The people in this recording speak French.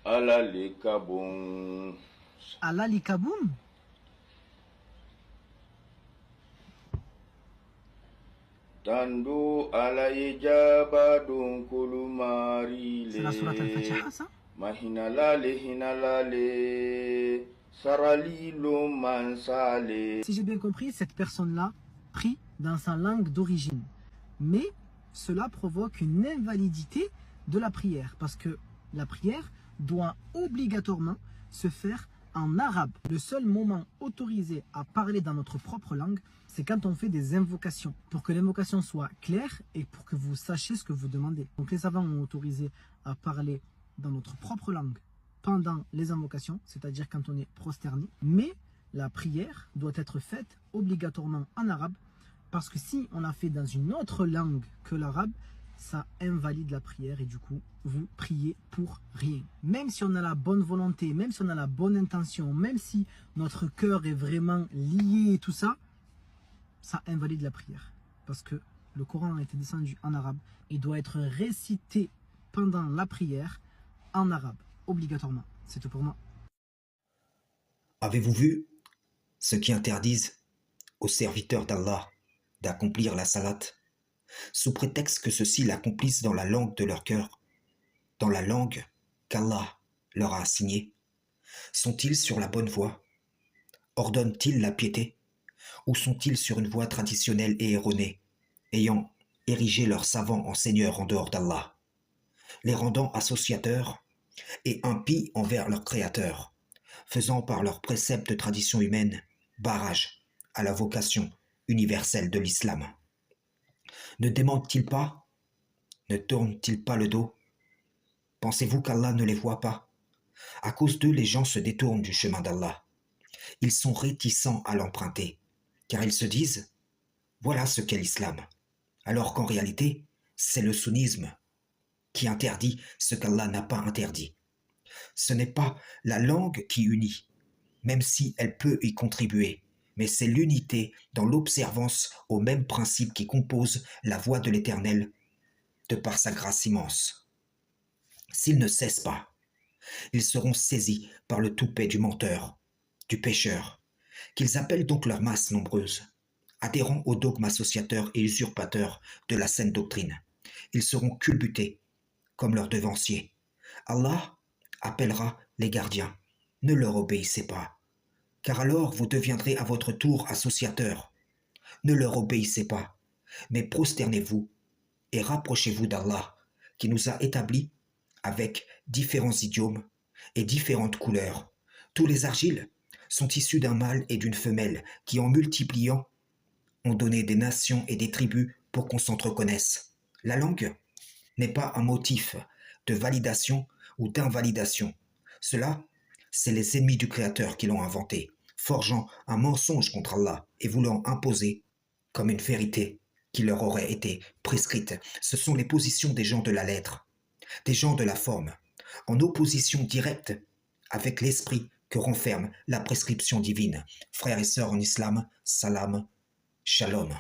Alalikabum. Alalikabum. Tandu alayijaba kulumari. C'est la sourate Al-Fatiha, ça? Mahinalale. Saralilo mansale. Si j'ai bien compris, cette personne-là prie dans sa langue d'origine. Mais cela provoque une invalidité de la prière. Parce que la prière doit obligatoirement se faire en arabe. Le seul moment autorisé à parler dans notre propre langue, c'est quand on fait des invocations. Pour que l'invocation soit claire et pour que vous sachiez ce que vous demandez. Donc les savants ont autorisé à parler dans notre propre langue pendant les invocations, c'est-à-dire quand on est prosterné. Mais la prière doit être faite obligatoirement en arabe, parce que si on la fait dans une autre langue que l'arabe, ça invalide la prière et du coup, vous priez pour rien. Même si on a la bonne volonté, même si on a la bonne intention, même si notre cœur est vraiment lié et tout ça, ça invalide la prière. Parce que le Coran a été descendu en arabe et doit être récité pendant la prière en arabe, obligatoirement. C'est tout pour moi. Avez-vous vu ceux qui interdisent aux serviteurs d'Allah d'accomplir la salat, sous prétexte que ceux-ci l'accomplissent dans la langue de leur cœur, dans la langue qu'Allah leur a assignée? Sont-ils sur la bonne voie? Ordonnent-ils la piété? Ou sont-ils sur une voie traditionnelle et erronée, ayant érigé leurs savants en seigneurs en dehors d'Allah, les rendant associateurs et impies envers leur Créateur, faisant par leurs préceptes de tradition humaine barrage à la vocation universelle de l'islam? Ne démentent-ils pas? Ne tournent-ils pas le dos? Pensez-vous qu'Allah ne les voit pas? À cause d'eux, les gens se détournent du chemin d'Allah. Ils sont réticents à l'emprunter, car ils se disent « Voilà ce qu'est l'islam », alors qu'en réalité, c'est le sunnisme qui interdit ce qu'Allah n'a pas interdit. Ce n'est pas la langue qui unit, même si elle peut y contribuer, mais c'est l'unité dans l'observance aux mêmes principes qui composent la voie de l'Éternel de par sa grâce immense. S'ils ne cessent pas, ils seront saisis par le toupet du menteur, du pécheur, qu'ils appellent donc leur masse nombreuse, adhérant au dogme associateur et usurpateur de la saine doctrine. Ils seront culbutés comme leurs devanciers. Allah appellera les gardiens. Ne leur obéissez pas, car alors vous deviendrez à votre tour associateurs. Ne leur obéissez pas, mais prosternez-vous et rapprochez-vous d'Allah, qui nous a établis avec différents idiomes et différentes couleurs. Tous les argiles sont issus d'un mâle et d'une femelle qui, en multipliant, ont donné des nations et des tribus pour qu'on s'entreconnaisse. La langue n'est pas un motif de validation ou d'invalidation. Cela, c'est les ennemis du Créateur qui l'ont inventé, forgeant un mensonge contre Allah et voulant imposer comme une vérité qui leur aurait été prescrite. Ce sont les positions des gens de la lettre, des gens de la forme, en opposition directe avec l'esprit que renferme la prescription divine. Frères et sœurs en islam, salam, shalom.